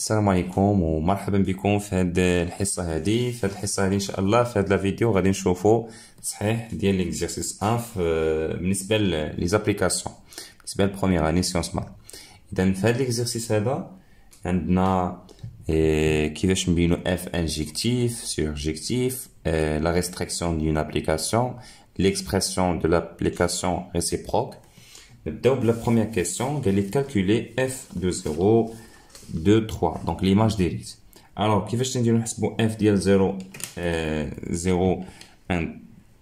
السلام عليكم ومرحبا بكم في هذه الحصة هذه. إن شاء الله في هذا الفيديو غادي نشوفوا تصحيح ديال ليكزيرسيس 1 بالنسبة لي زابليكاسيون بالنسبة للبروميير اني سيونس مات. إذا في هذا ليكزيرسيس هذا عندنا كيفاش نبينو اف انجيكتيف سورجيكتيف لا ريستريكسيون دون ابليكاسيون l'expression de l'application réciproque. Donc la première question, elle est calculer f de 0, 2, 3. Donc l'image directe. Alors, qui va je dire f de 0, 0, 1,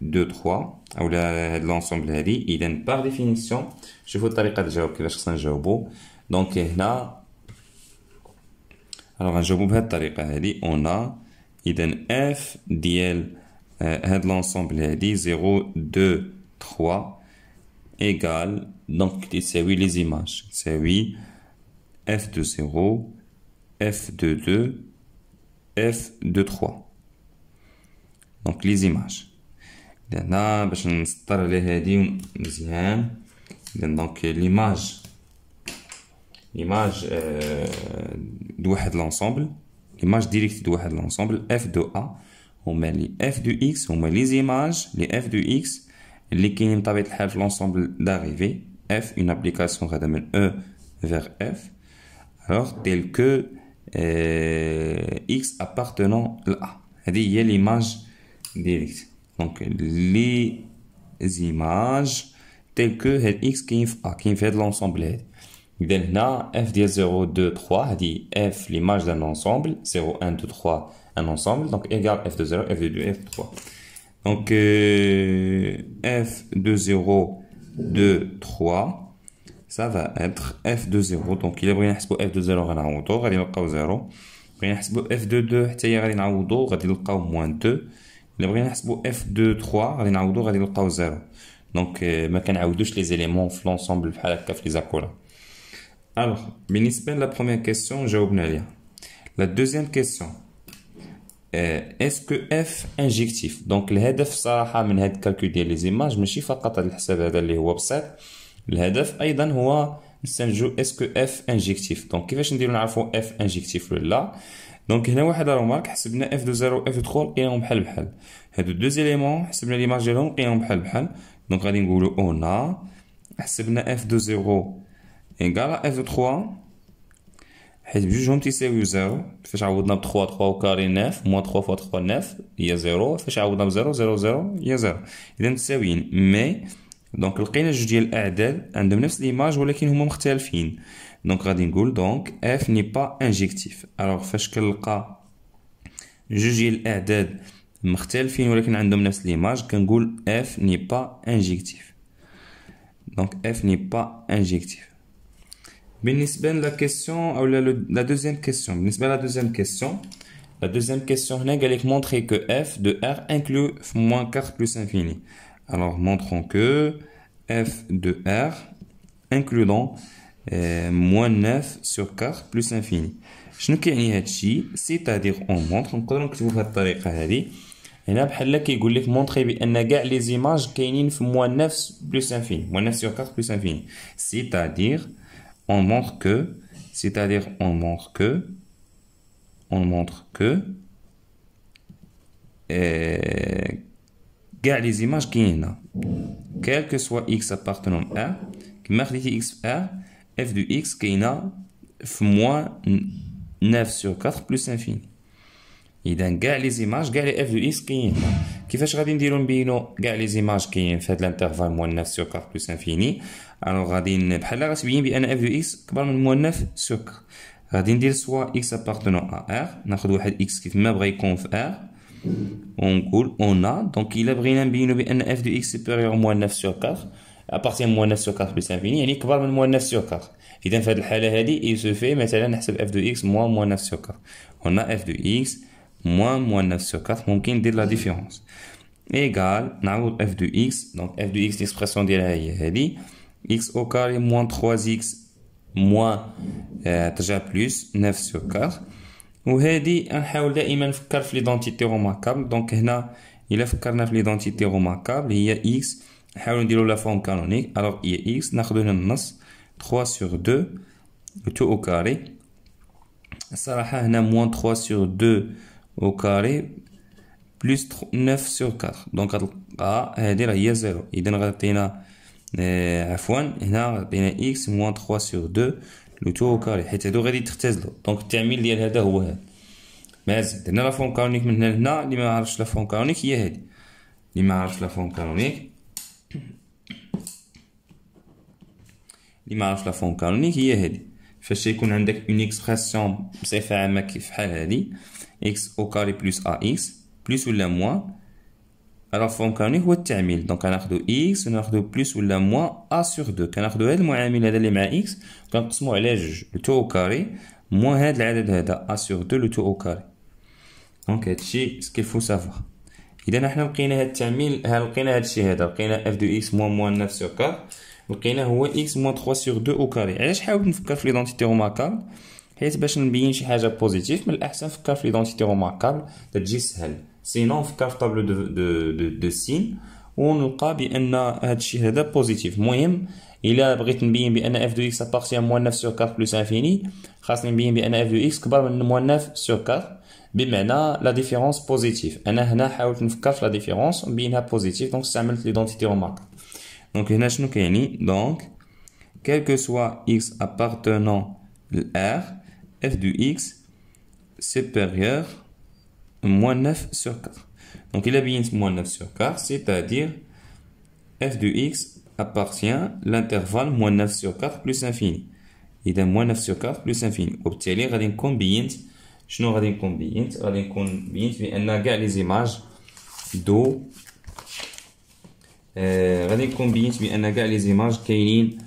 2, 3. Ou l'ensemble هذه. إذا par définition, je vous طريقة الجواب كيفاش خصنا نجاوبو. Donc هنا alors نجاوبو بهذه الطريقة هذه. On a إذا f ديال هاد l'ensemble هادي 0 2 3 égale donc تساوي les images تساوي f de 0 f de 2 f de 3 donc les images هنا باش نسطر على هادي مزيان. donc l'image de واحد l'ensemble l'image directe de واحد l'ensemble f de a هما لي f de x هما لي زيماج لي f de x اللي كاينين بطبيعة الحال في لونسومبل داريفي f une application غادا من e vers f alors tel que x appartenant à a. هذه هي l'image directe. donc les images tel que هاد x كاين في a كاين في هاد لونسومبل هادي. إذا هنا f ديال 0 2 3 هذه f l'image d'un ensemble 0 1 2 3 un ensemble, donc égale f de 0, f de 2, f de 3. Donc f de 0, 2, 3, ça va être f de 0. Donc il a بغينا نحسبوا f de 0 غنعوضو غادي نلقاو 0. بغينا نحسبوا f de 2 حتى هي غادي نعوضو غادي نلقاو موان 2. إلا بغينا نحسبوا f de 3 غادي نعوضو غادي نلقاو 0. دونك ما كنعاودوش لي زيليمون في لونسومبل بحال هكا في لي زاكولا. Alors بالنسبة لا بروميير كيسيون جاوبنا عليها. La deuxième question est-ce que f injectif donc الهدف صراحة من هاد الكالكول ديال لي زيماج ماشي فقط هاد الحساب هذا اللي هو بسيط. الهدف أيضا هو نستنتجو est-ce que f injectif. donc كيفاش نديرو نعرفو f injectif ولا لا. donc هنا واحد رومارك حسبنا f de 0 f de 3 لقيناهم بحال بحال. هادو دو زيليمون حسبنا ليماج ديالهم لقيناهم بحال بحال. donc غادي نقولو on a حسبنا f de 0 égale f de 3 حيت بجوجهم تيساويو 0. فاش عوضنا ب 3 3 وكاري 9 موان 3 فوا 3 9 هي 0. فاش عوضنا ب 0 0 0 هي 0. اذا متساويين مي دونك لقينا جوج ديال الاعداد عندهم نفس ليماج ولكن هما مختلفين. دونك غادي نقول دونك اف ني با انجيكتيف. الوغ فاش كنلقى جوج ديال الاعداد مختلفين ولكن عندهم نفس ليماج كنقول اف ني با انجيكتيف. دونك اف ني با انجيكتيف. بالنسبة لا كيسيون أو لا دوزيام كيسيون. بالنسبة لا دوزيام كيسيون لا دوزيام كيسيون هنا قالك montrer que f de r inclut moins 4 plus infini. alors montrons que f de r incluant moins 9 sur 4 plus infini. شنو كيعني هادشي؟ c'est-à-dire on montre نقدرو نكتبو بهاد الطريقة هادي. هنا بحال كيقول لك مونطري بأن كاع لي زيماج كاينين في moins 9 plus infini moins 9 sur 4 plus infini. c'est-à-dire on montre que كاع لي زيماج كاينين هنا quel que soit x appartenant à كما خديتي x في r f de x كاينه في moins 9 sur 4 plus infini. إذا كاع لي زيماج كاع لي f de x كاينين هنا. كيفاش غادي نديرو نبينو كاع لي زيماج كاينين في هاد الانترفال moins 9 sur 4 plus infini. alors غادي بحال غتبين بان f de x كبر من moins 9 sur 4. غادي ندير سوا x appartenant à r ناخد واحد x كيف ما بغا يكون في r ونقول on a donc إلا بغينا نبينو بان f de x supérieur moins 9 sur 4 à partir de moins 9 sur 4 plus infini يعني كبر من moins 9 sur 4. إذا في هاد الحالة هادي il se fait مثلا نحسب f de x moins 9 sur 4. on a f de x moins 9 sur 4 ممكن ندير la différence égal نعوض f de x. donc f de x l'expression ديالها هي هادي x au carré moins 3x moins ترجع بلس 9 sur 4. وهادي نحاول دائما نفكر في ليدونتيتي روماركابل. دونك هنا الا فكرنا في ليدونتيتي روماركابل هي x نحاولو نديرو لا فورم كانونيك. الوغ هي x ناخدو هنا النص 3 sur 2 tout au carré الصراحة هنا moins 3 sur 2 au carré plus 9 sur 4 دونك غتلقى هادي راه هي 0. إذا غتعطينا عفوا هنا غتعطينا x moins 3 sur 2 لو تو au carré حيت هادو غادي تختزلو. دونك التعميل ديال هذا هو هذا. مازال درنا لا فورم كانونيك من هنا لهنا. اللي ما عرفش لا فورم كانونيك هي هادي. اللي ما عرفش لا فورم كانونيك هي هادي. فاش يكون عندك اون اكسبرسيون بصفه عامه كيف بحال هادي x au carré plus ax بلوس ولا موان راه فورم كانونيك هو التعميل. دونك غناخدو x وناخدو بلوس ولا موان a sur 2. كناخدو هاد المعامل هذا اللي مع x كنقسموه على جوج لو تو au carré موان هاد العدد هذا a sur 2 لو تو au carré. دونك هادشي سكيل فو سافوار. اذا حنا لقينا هاد التعميل لقينا هادشي هذا لقينا f de x موان 9 sur 4 لقينا هو x moins 3 sur 2 au carré. علاش حاولت نفكر في ليدونتيتي روماركابل؟ حيت باش نبين شي حاجه بوزيتيف من الاحسن نفكر في ليدونتيتي روماركابل تجي سهل. سينون نفكر في طابلو دو سين ونلقى بان هادشي هذا بوزيتيف. المهم الا بغيت نبين بان f de x appartient moins 9 sur 4 plus infini خاصني نبين بان f de x كبر من moins 9 sur 4 بمعنى لا ديفيرونس بوزيتيف. انا هنا حاولت نفكر في لا ديفيرونس ونبينها بوزيتيف دونك استعملت ليدونتيتي روماركابل. Donc, هنا شنو كاينين؟ donc quel que soit x appartenant à R, f de x supérieur moins 9 sur 4. Donc, il a bien moins 9 sur 4, c'est-à-dire f de x appartient l'intervalle moins 9 sur 4 plus infini. إذا moins 9 sur 4 plus infini. وبالتالي غادي نكون بينت شنو غادي نكون بينت؟ غادي نكون بينت بأن كاع لي زيماج دو غادي نكون بينت بان كاع لي زيماج كاينين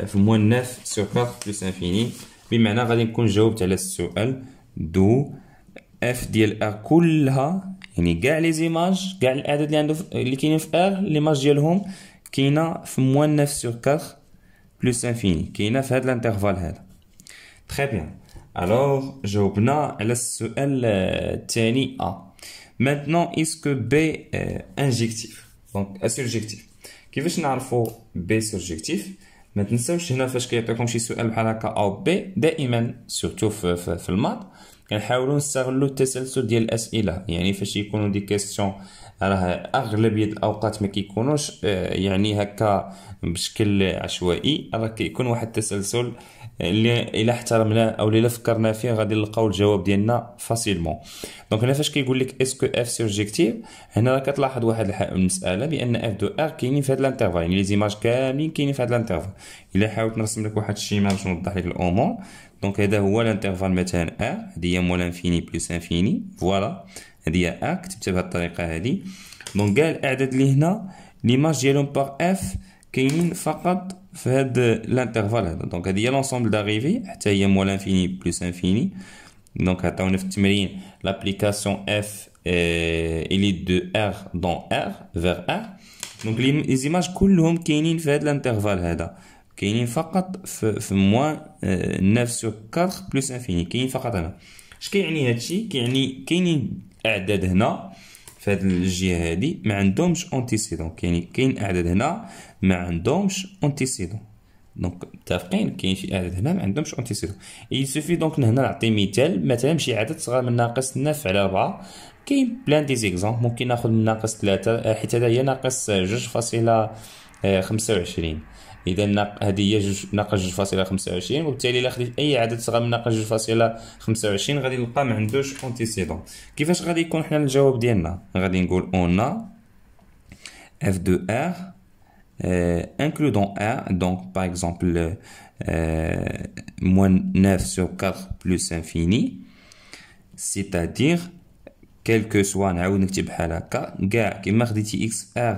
في موان 9 سور 4 بلس انفيني. بمعنى غادي نكون جاوبت على السؤال دو اف ديال ار كلها يعني كاع لي زيماج كاع الاعداد اللي عنده اللي كاينين في ار ليماج ديالهم كاينه في موان 9 سور 4 بلس انفيني كاينه في هذا الانترفال هذا. تري بيان. الوغ جاوبنا على السؤال الثاني ا. maintenant est-ce que b injectif دونك اسيرجيكتيف. كيفاش نعرفوا بي سيرجيكتيف؟ ما تنساوش هنا فاش كيعطيكم شي سؤال بحال هكا او بي دائما سورتو في الماط كنحاولوا نستغلوا التسلسل ديال الاسئله. يعني فاش يكونوا دي كيسيون راه اغلبيه الاوقات ما كيكونوش يعني هكا بشكل عشوائي راه كيكون واحد التسلسل اللي الا احترمناه او الا فكرنا فيه غادي نلقاو الجواب ديالنا فاسيلمون. دونك هنا فاش كيقول لك اسكو اف سيرجيكتيف هنا راه كتلاحظ واحد المساله بان اف دو ار كاينين في هذا الانترفال يعني لي زيماج كاملين كاينين في هذا الانترفال. الا حاولت نرسم لك واحد الشيما باش نوضح لك الامور. دونك هذا هو الانترفال مثلا ار هذه هي مول انفيني بلس انفيني فوالا هذه هي ار كتبتها بهذه الطريقه هذه. دونك كاع الاعداد اللي هنا ليماج ديالهم باغ اف كاينين فقط في هذا الانترفال هذا. دونك هذه هي لونسومبل داريفي حتى هي مول انفيني بلس انفيني. دونك عطاونا في التمرين لابليكاسيون اف الي دو ار دون ار فيغ ار. دونك لي زيماج كلهم كاينين في هذا الانترفال هذا كاينين فقط في موان 9 سور 4 بلس انفيني كاين فقط هنا. اش كيعني هادشي؟ كيعني كاينين اعداد هنا في هاد الجهه هادي ما عندهمش اونتيسيدون. كاين اعداد هنا ما عندهمش اونتيسيدون. دونك متفقين كاين شي اعداد هنا ما عندهمش اونتيسيدون. يسوفي دونك هنا نعطي مثال مثلا شي عدد صغر من ناقص 9 على 4. كاين بلان دي زيكزامبل ممكن ناخذ من ناقص 3 حيت هذا هي ناقص 2.25. اذا هذه هي ناقص 2.25 وبالتالي الا خديت اي عدد صغر من ناقص 2.25 غادي نلقى ما عندوش اونتيسيدون. كيفاش غادي يكون حنا الجواب ديالنا؟ غادي نقول اون f de r inclus dans R, donc par exemple moins 9 sur 4 plus infini, c'est-à-dire quel que soit نعاود نكتب بحال هكا كاع كيما خديتي x r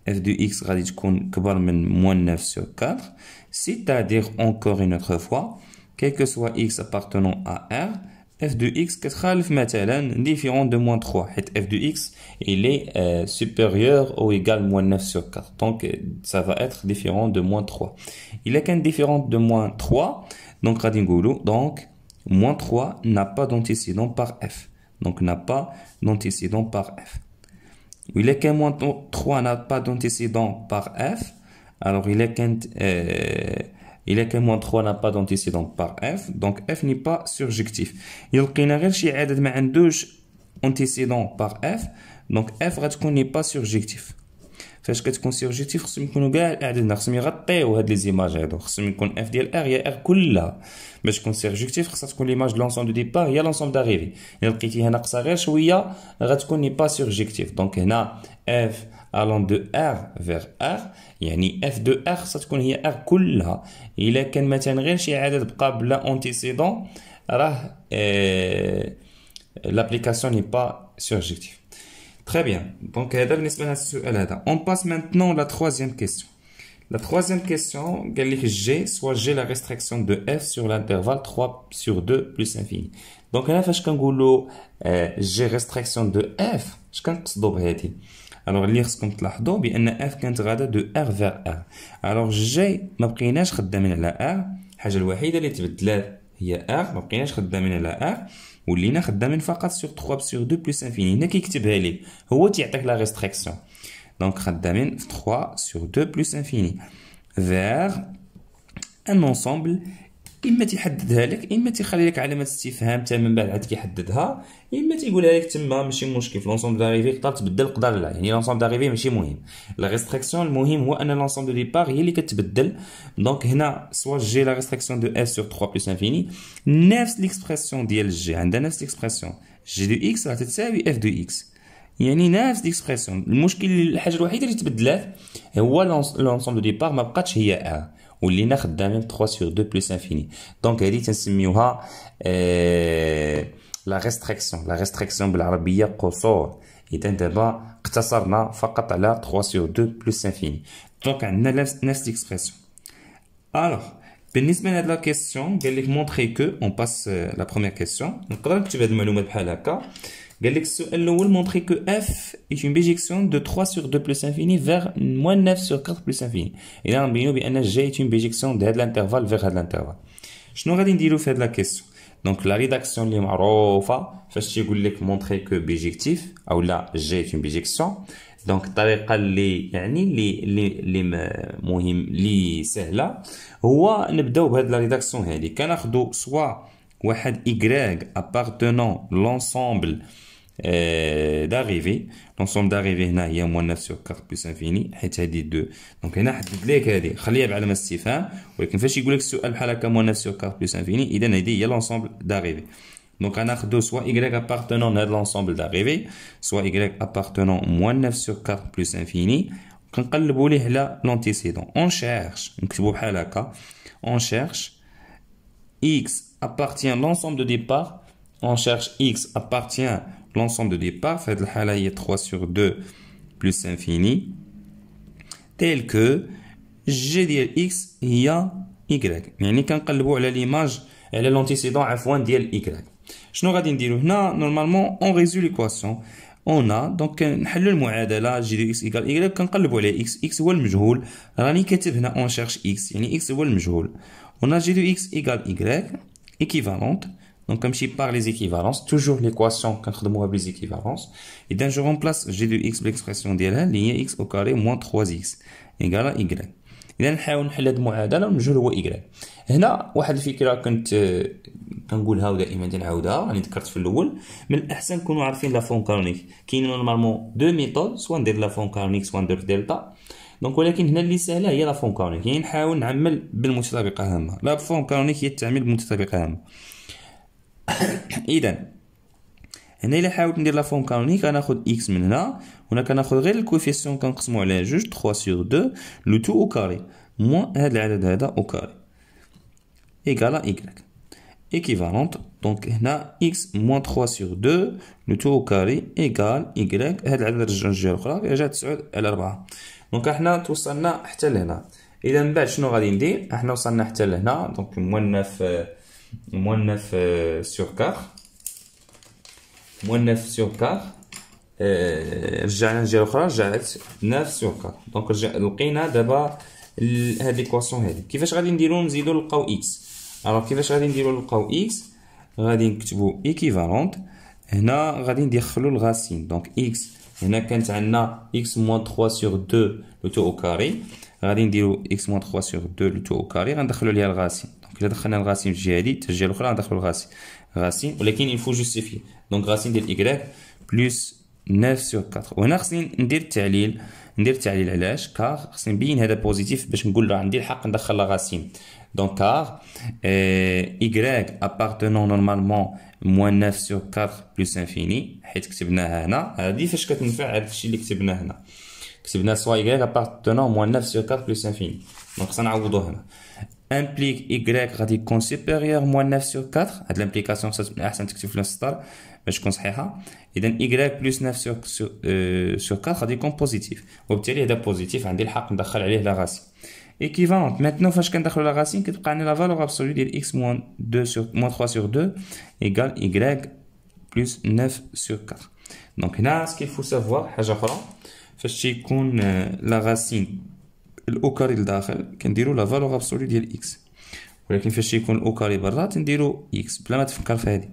f de x غادي تكون كبر من moins 9 sur 4 c'est-à-dire encore une autre fois quel que soit x appartenant à R f de x كتخالف مثلا différent de moins 3 حيت f de x il est supérieur ou égal moins 9 sur 4 donc ça va être différent de moins 3. il est qu'un différent de moins 3 donc غادي نقولوا donc moins 3 n'a pas d'antécédent par f donc n'a pas d'antécédent par f. il est qu'un moins 3 n'a pas d'antécédent par f alors il est qu'un إلا كان moins 3 n'a pas d'antécédent par f, donc f n'est pas surjectif. إلا لقينا غير شي عدد ما عندوش antécédent par f, donc f غتكون n'est pas surjectif. فاش كتكون سيرجيكتيف خصهم يكونوا كاع الاعداد خصهم يغطيو هاد لي زيماج هادو خصهم يكون اف ديال ار هي ار كلها باش تكون سيرجيكتيف خصها تكون ليماج دو لونسومبل دو ديبار هي لونسومبل داريفي الا لقيتيها ناقصه غير شويه غتكون ني با سيرجيكتيف دونك هنا اف allant de R vers R يعني f de R خصها تكون هي R كلها الا كان مثلا غير شي عدد بقى بلا اونتيسيدون راه l'application n'est pas surjective. Très bien. Donc, on passe maintenant à la troisième question. La troisième question, G, soit G la restriction de F sur l'intervalle 3 sur 2 plus infini. Donc, là, G restriction de F, je vais alors, lire ce qu'on a dit, F de R vers R. Alors, G, ما بقيناش خدامين على R. الحاجة الوحيدة اللي تبدلات هي R. ما بقيناش خدامين على R. ولينا خدامين فقط sur 3 sur 2 plus infini. هنا كيكتبها لي هو تيعطيك لا ريستريكسيون. دونك خدامين في 3 sur 2 plus infini vers un ensemble اما تيحددها لك اما تيخلي لك علامه استفهام حتى من بعد عاد كيحددها اما تيقولها لك تما ماشي مشكل في لونسومبل داريفي تقدر تبدل تقدر لا يعني لونسومبل داريفي ماشي مهم لا ريستريكسيون المهم هو ان لونسومبل دو ديبار هي اللي كتبدل دونك هنا سوا جي لا ريستريكسيون دو اف سور 3 بلس انفيني نفس ليكسبرسيون ديال جي عندها نفس ليكسبرسيون جي دو اكس راه تساوي اف دو اكس يعني نفس ليكسبرسيون المشكل الحاجه الوحيده اللي تبدلات هو لونسومبل دو ديبار ما بقاتش هي ا ولينا خدامين 3 sur 2 plus infini دونك هذه تنسميوها لا ريستريكسيون بالعربيه قصور اذا دابا اقتصرنا فقط على 3 sur 2 plus infini دونك عندنا نفس ليكسبرسيون الوغ بالنسبه لهاد لا كيسيون قال لك مونطري كو اون باس لا بروميير كيسيون نقدر نكتب هاد المعلومات بحال هكا قال لك السؤال الاول مونطري كو اف est une بيجيكسيون دو 3 sur 2 plus infini vers moins 9 sur 4 plus infini اذا نبينو بان جي est une بيجيكسيون de هاد الانترفال vers هاد الانترفال شنو غادي نديرو في هاد لا كيسيون دونك لا ريداكسيون اللي معروفه فاش تيقول لك مونطري كو بيجيكتيف او لا جي est une بيجيكسيون دونك الطريقه اللي يعني اللي مهم اللي سهله هو نبداو بهاد لا ريداكسيون هادي كناخذوا سوا واحد y appartenant l'ensemble d'arrivée l'ensemble d'arrivée هنا هي moins 9 sur 4 plus infini حيت هذه 2 دونك هنا حدد لك هذه خليها بعلامه استفهام ولكن فاش يقول لك السؤال بحال هكا moins 9 sur 4 plus infini اذا هذه هي l'ensemble d'arrivée دونك غناخذوا سوا y appartenant لهاد l'ensemble d'arrivée سوا y appartenant moins 9 sur 4 plus infini كنقلبوا ليه على l'antécédent on cherche نكتبوا بحال هكا on cherche x appartient l'ensemble de départ on cherche x appartient l'ensemble de départ fait le hala est 3 sur 2 plus infini tel que g ديال x هي y يعني كنقلبوا على ليماج على لونتيسيدون عفوا ديال y شنو غادي نديرو هنا نورمالمون اون ريزو ليكواسيون اون دونك نحلوا المعادله جي دو اكس ايكال y كنقلبوا على x هو المجهول راني كاتب هنا اون شيرش x يعني x هو المجهول on a g de x égale y équivalente donc comme si par les équivalences toujours l'équation كنخدموها بلي équivalences et donc je remplace g de x l'expression ديالها اللي هي x au carré moins 3x égale y اذا نحاول نحل هذه المعادله والمجهول هو y هنا واحد الفكره كنت كنقولها ودائما نعاودها راني ذكرت في الاول من الاحسن نكونوا عارفين لا فون كانونيك كاين نورمالمون دو ميثود سوا ندير لا فون كانونيك سوا ندير دلتا دونك ولكن هنا اللي سهله هي لا فون كانونيك يعني نحاول نعمل بالمتطابقه هامه لا فون كانونيك هي التعميل بالمتطابقه هامه اذا هنا الا حاولت ندير لا فون كانونيك غناخذ اكس من هنا هنا كناخذ غير الكوفيسيون كنقسمو على جوج 3 sur 2 لو تو او كاري موان هذا العدد هذا او كاري ايكالا y équivalente donc هنا x moins 3 sur 2 le tout au carré égale y هذا العدد رجع الجهه الاخرى رجع 9 على 4 دونك احنا توصلنا حتى لهنا اذا من بعد شنو غادي ندير احنا وصلنا حتى لهنا دونك moins 9 sur 4 moins 9 sur 4 رجعنا الجهه الاخرى رجعت 9 sur 4 دونك لقينا دابا هاد ليكواسيون هادي كيفاش غادي نديرو نزيدو نلقاو x alors كيفاش غادي نديرو نلقاو x غادي نكتبو équivalente هنا غادي ندخلو الغاسين دونك x هنا كانت عندنا x moins 3 sur 2 le tout au carré غادي نديرو x moins 3 sur 2 لو تو او كاري غندخلو عليها الغاسين. دونك الا دخلنا الغاسين في الجهه هادي حتى الجهه الاخرى غندخلو الغاسين ولكن يلفو جوستيفي. دونك غاسين ديال y بلس 9 sur 4. وهنا خصني ندير التعليل علاش كار خصني نبين هذا بوزيتيف باش نقول له عندي الحق ندخل لا غاسين. دونك كار y appartenant normalement moins 9 sur 4 plus infini حيت كتبناها هنا هادي فاش كتنفع هاد الشيء اللي كتبناه هنا كتبنا سوا y appartenant moins 9 sur 4 plus infini. دونك خصنا نعوضو هنا implique y غادي يكون supérieur moins 9 sur 4. هاد l'implication احسن تكتب في السطر باش تكون صحيحه. اذا y plus 9 sur 4 غادي يكون بوزيتيف وبالتالي هذا بوزيتيف عندي الحق ندخل عليه لا غاسين équivalente. Maintenant فاش كندخلو لا غاسين كتبقى عندنا لا فالور ابسولو ديال x moins 3 sur 2 égale y plus 9 sur 4. دونك هنا ce qu'il faut savoir حاجه اخرى فاش تيكون لا غاسين الاو كاري لداخل كنديرو لا فالور ابسولو ديال x ولكن فاش يكون الاو كاري برا تنديرو x بلا ما تفكر في هذه.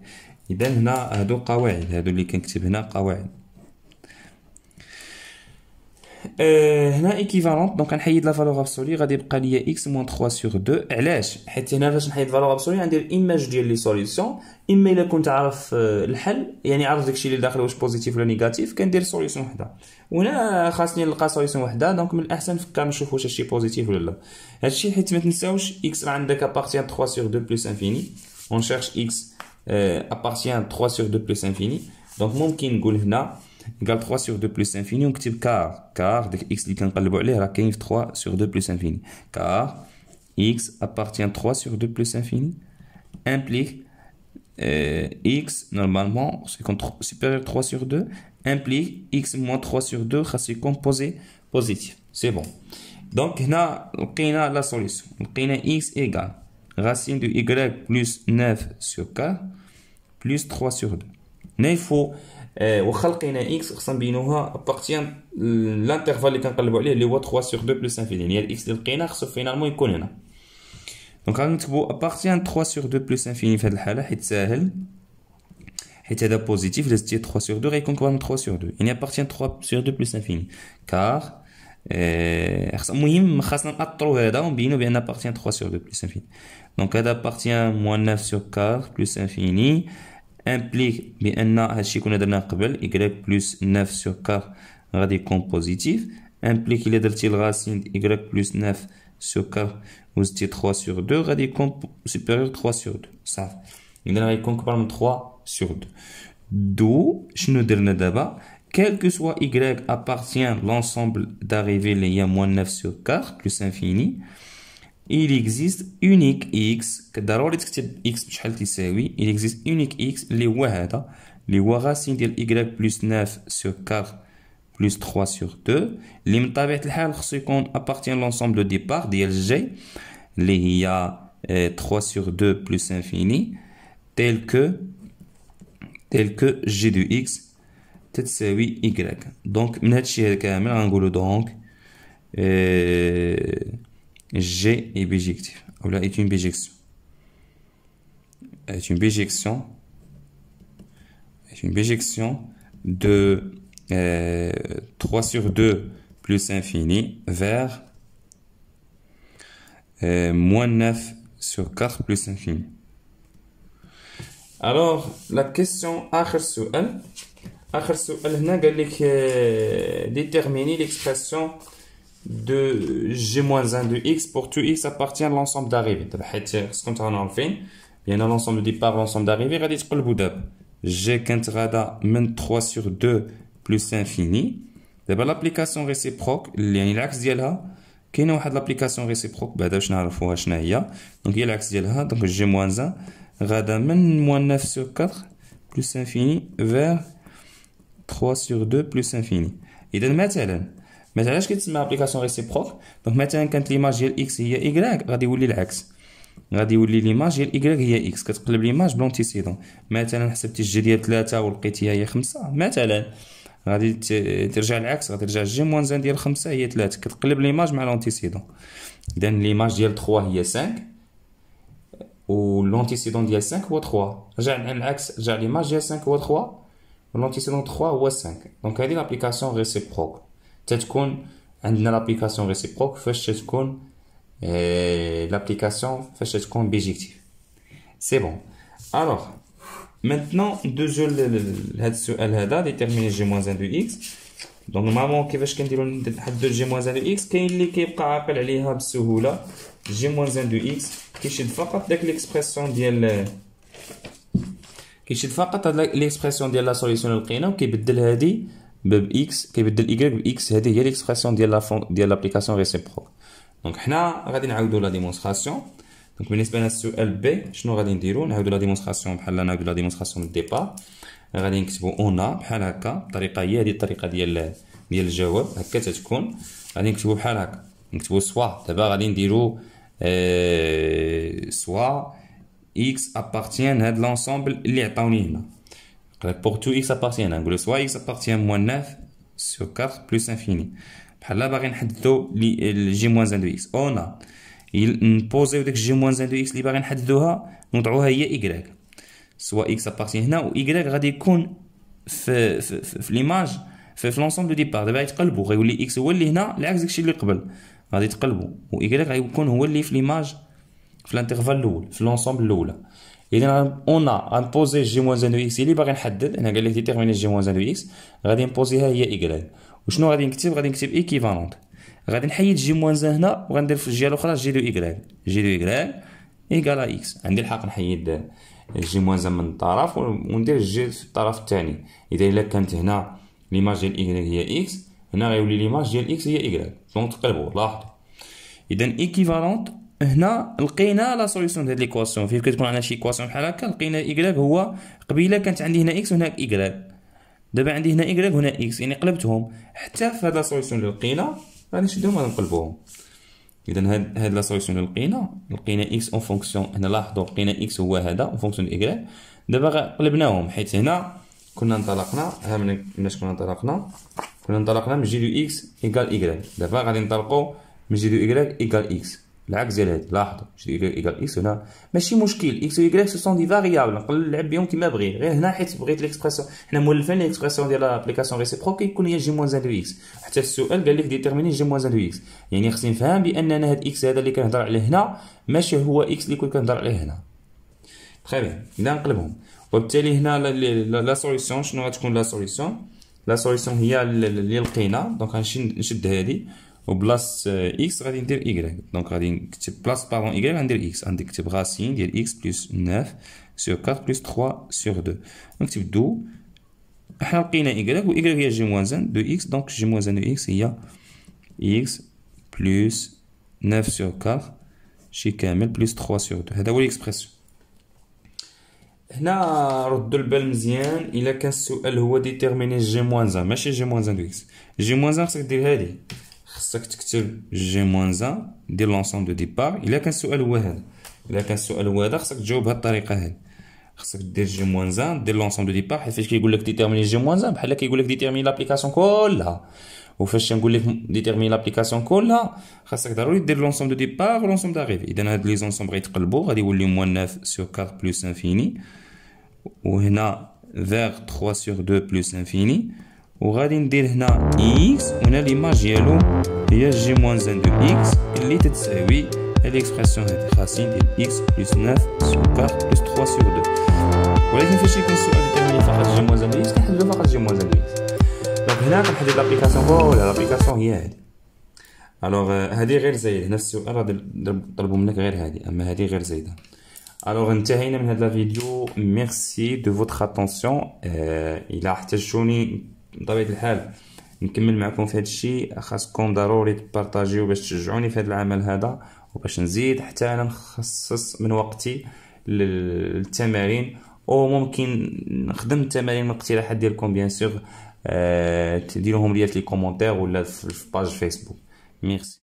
اذا هنا هادو قواعد هادو اللي كنكتب هنا قواعد. هنا ايكيفالونت دونك غنحيد لا فالور ابسولي غادي يبقى ليا x moins 3 sur 2. علاش؟ حيت هنا فاش نحيد فالور ابسولي غندير اما جوج ديال لي سوليوشن اما الا كنت عارف الحل يعني عارف داكشي اللي داخل واش بوزيتيف ولا نيجاتيف كندير سوليوشن وحده. وهنا خاصني نلقى سوليوشن وحده دونك من الاحسن نفكر نشوف واش هادشي بوزيتيف ولا لا. هادشي حيت ما تنساوش x راه عندك appartient 3 sur 2 plus infini on cherche x appartient 3 sur 2 plus infini. دونك ممكن نقول هنا égale 3 sur 2 plus infini ونكتب car داك x اللي كنقلبوا عليه راه كاين في 3 sur 2 plus infini car x appartient 3 sur 2 plus infini implique x normalement supérieur 3 sur 2 implique x moins 3 sur 2 خاص يكون positif. c'est bon. donc هنا لقينا la solution لقينا x égale racine de y plus 9 sur 4 plus 3 sur 2. هنا il faut واخا لقينا x خصنا نبينوها ابارتيان لانترفال اللي كنقلبوا عليه اللي هو 3 sur 2 plus infini يعني الاكس اللي لقينا خصو فينالمون يكون هنا. دونك غنكتبوا ابارتيان 3 sur 2 plus infini في هذه الحاله حيت ساهل حيت هذا بوزيتيف الا زدتي 3 sur 2 غيكون كبر من 3 sur 2 يعني ابارتيان 3 sur 2 plus infini كار المهم خاصنا نأطرو هذا ونبينو بان ابارتيان 3 sur 2 plus infini. دونك هذا ابارتيان moins 9 sur 4 plus infini implique بان هادشي كنا درناه قبل y plus 9 sur 4 غادي يكون بوزيتيف implique الا درتي الغاسين y plus 9 sur 4 وزدتي 3 sur 2 غادي يكون supérieur 3 sur 2 صافي. اذا غيكون كبر من 3 sur 2 دو شنو درنا دابا quel que soit y appartient l'ensemble d'arrivée اللي هي moins 9 sur 4 plus infini il existe unique x ضروري تكتب x بشحال تساوي il existe unique x اللي هو هذا اللي هو غاسين ديال y plus 9 sur 4 plus 3 sur 2 اللي من طبيعة الحال خصو يكون appartient l'ensemble de départ ديال الجي اللي هي 3 sur 2 plus infini tel que g de x تتساوي y. دونك من هادشي هذا كامل غنقولو دونك G est bijectif. Ou là est une bijection. Est une bijection de 3 sur 2 plus infini vers moins 9 sur 4 plus infini. Alors la question آخر سؤال هنا قال لك déterminer l'expression de g-1 de x pour tout x appartient à l'ensemble d'arrivée. دابا حيت خصكم تعاونوا عارفين بان l'ensemble de départ l'ensemble d'arrivée غادي تقلبوا دابا g كانت غادا من 3 sur 2 plus infini. دابا لابليكاسيون ريسيبروك اللي يعني العكس ديالها كاينه واحد لابليكاسيون ريسيبروك بعدا باش نعرفوها شنو هي. دونك هي العكس ديالها دونك g-1 غادا من moins 9 sur 4 plus infini vers 3 sur 2 plus infini. اذا مثلا علاش كيتسمى ابليكاسيون ريسيبروك دونك مثلا كانت ليماج ديال اكس هي y غادي يولي العكس غادي يولي ليماج ديال y هي x كتقلب ليماج بلونتيسيدون. مثلا حسبتي الجي ديال 3 ولقيتيها هي 5 مثلا غادي ترجع العكس غادي ترجع جي موان 1 ديال 5 هي 3 كتقلب ليماج مع لونتيسيدون. اذا ليماج ديال 3 هي 5 و لونتيسيدون ديال 5 هو 3 رجع العكس رجع ليماج ديال 5 هو 3 و لونتيسيدون 3 هو 5. دونك هذه لابليكاسيون ريسيبروك تتكون عندنا لابليكاسيون ريسيبروك فاش تكون لابليكاسيون فاش تكون بيجيكتيف. سي بون. الوغ مانتنون ندوزو لهاد السؤال هذا ديتيرميني جي موان 1 دو اكس. دونك نورمالمون كيفاش كنديرو نحددو جي موان 1 دو اكس؟ كاين اللي كيبقى عاقل عليها بسهوله. جي موان 1 دو اكس كيشد فقط داك ليكسبرسيون ديال هاد ليكسبرسيون ديال لا سوليسيون اللي لقينا وكيبدل هادي باكس، كيبدل ايكغيك باكس. هادي هي ليكسبرسيون ديال لابليكاسيون ريسيبروك. دونك حنا غادي نعاودو لا ديمونستراسيون. دونك بالنسبه لنا السؤال بي شنو غادي نديرو؟ نعاودو لا ديمونستراسيون بحال نعاودو لا ديمونستراسيون من الديبار. غادي نكتبو اون بحال هكا. الطريقه هي هذه الطريقه ديال الجواب هكا تتكون. غادي نكتبو بحال هكا، نكتبو سوا. دابا غادي نديرو سوا x appartient هاد لونسومبل اللي عطاوني هنا. pour tout x appartient نقولو سوا x appartient moins 9 sur 4 plus infini. بحال لا باغي نحددو جي موان 1 دو x. اون نبوزيو داك جي موان 1 دو x اللي باغي نحددوها نوضعوها هي y. سوا x appartient هنا و y غادي يكون في ليماج في لونسومبل دو ديبار. دابا غيتقلبوا، غيولي x هو اللي هنا العكس داكشي اللي قبل غادي يتقلبوا، و y غيكون هو اللي في ليماج في الانترفال الاول في لونسومبل الاولى. اذا اون امبوزي جي موان 1 دو اكس اللي باغي نحدد. هنا قال لك ديتيرميني جي موان 1 دو اكس، غادي نبوزيها هي ايكغيك. وشنو غادي نكتب؟ غادي نكتب ايكيفالونت. غادي نحيد جي موان 1 هنا وغندير في الجهه الاخرى جي دو ايكغيك. جي دو ايكغيك ايكالا اكس. عندي الحق نحيد جي موان 1 من الطرف وندير جي في الطرف الثاني. اذا الا كانت هنا ليماج ديال ايكغيك هي اكس، هنا غيولي ليماج ديال اكس هي ايكغيك. دونك تقلبوا لاحظوا. اذا ايكيفالونت هنا لقينا لا سوليسيون ديال ليكواسيون. فين كتكون عندنا شي ايكواسيون بحال هكا لقينا ايكغيك هو قبيله كانت عندي هنا اكس وهنا ايكغيك. دابا عندي هنا ايكغيك وهنا اكس، يعني قلبتهم. حتى في هاد لا سوليسيون اللي لقينا غادي نشدوهم غادي نقلبوهم. اذا هاد لا سوليسيون اللي لقينا اكس اون فونكسيون. هنا لاحظوا لقينا اكس هو هذا اون فونكسيون دو ايكغيك. دابا قلبناهم حيت هنا كنا انطلقنا مناش كنا انطلقنا من جي دو اكس ايكال ايكغيك. دابا غادي ننطلقوا من جي دو ايكغيك ايكال اكس، العكس ديال هادي. لاحظوا جي دو ايكغيك ايكال اكس. هنا ماشي مشكل، اكس و ايكغيك سو سون دي فاريابل نقدر نلعب بهم كيما بغيت. غير هنا حيت بغيت ليكسبرسيون، حنا مولفين ليكسبرسيون ديال لابليكاسيون ريسيبروك كيكون هي جي موان 1 دو اكس. حتى السؤال قال لك ديتيرميني جي موان 1 دو اكس، يعني خصني نفهم باننا هاد اكس هذا اللي كنهضر عليه هنا ماشي هو اكس اللي كنت كنهضر عليه هنا. تري بيان. اذا نقلبهم، وبالتالي هنا لا سوليسيون شنو غتكون؟ لا سوليسيون هي اللي لقينا. دونك غنمشي نشد هادي وبلاص اكس غادي ندير ايكغيك. دونك غادي نكتب بلاص باردون ايكغيك غندير اكس. غادي نكتب راسين ديال اكس بلس 9 سور 4 بلس 3 سور 2. نكتب 2. حنا لقينا ايكغيك و ايكغيك هي جي موان 1 دو اكس. دونك جي موان 1 دو اكس هي اكس بلس 9 سور 4 شي كامل بلس 3 سور 2. هذا هو ليكسبرسيون. هنا ردوا البال مزيان. الا كان السؤال هو ديتيرميني جي موان 1 ماشي جي موان 1 دو اكس. جي موان 1 خصك دير هادي، خصك تكتب جي موان 1 ديال لونسومبل دو ديبار. الا كان السؤال هو هذا، خصك تجاوب بهاد الطريقه هادي. خصك دير جي موان 1 ديال لونسومبل دو ديبار، حيت فاش كيقول لك ديتيرميني جي موان 1 بحال كيقول لك ديتيرميني لابليكاسيون كلها. وفاش نقول لك ديتيرميني لابليكاسيون كلها خاصك ضروري دير لونسومبل دو ديبار ولونسومبل داريفي. اذا هاد لي زونسومبل غيتقلبوا، غادي يولي موان 9 سور 4 بلس انفيني، وهنا vers 3 sur 2 plus infini. وغادي ندير هنا x وهنا ليماج ديالو هي جي موان 1 دو x اللي تتساوي هاد ليكسبرسيون هادي راسين ديال x بلس 9 سور 4 بلس 3 سور 2. ولكن فاش يكون السؤال ديتيرميني فقط جي موان 1 دو x كنحددو فقط جي موان 1 دو x. دونك هنا كنحدد لابليكاسيون كلها، لابليكاسيون هي هادي. الوغ هادي غير زايد. هنا السؤال غادي نطلبو منك غير هادي، اما هادي غير زايده. Alors انتهينا من هذا الفيديو. ميرسي دو فوتر اتونسيون. الى احتجتوني بطبيعه الحال نكمل معكم في هذا الشيء، خاصكم ضروري تبارطاجيو باش تشجعوني في هذا العمل هذا، وباش نزيد حتى انا نخصص من وقتي للتمارين، وممكن نخدم التمارين من الاقتراحات ديالكم بيان سور. تديروهم ليا في لي كومونتير ولا في باج فيسبوك. ميرسي.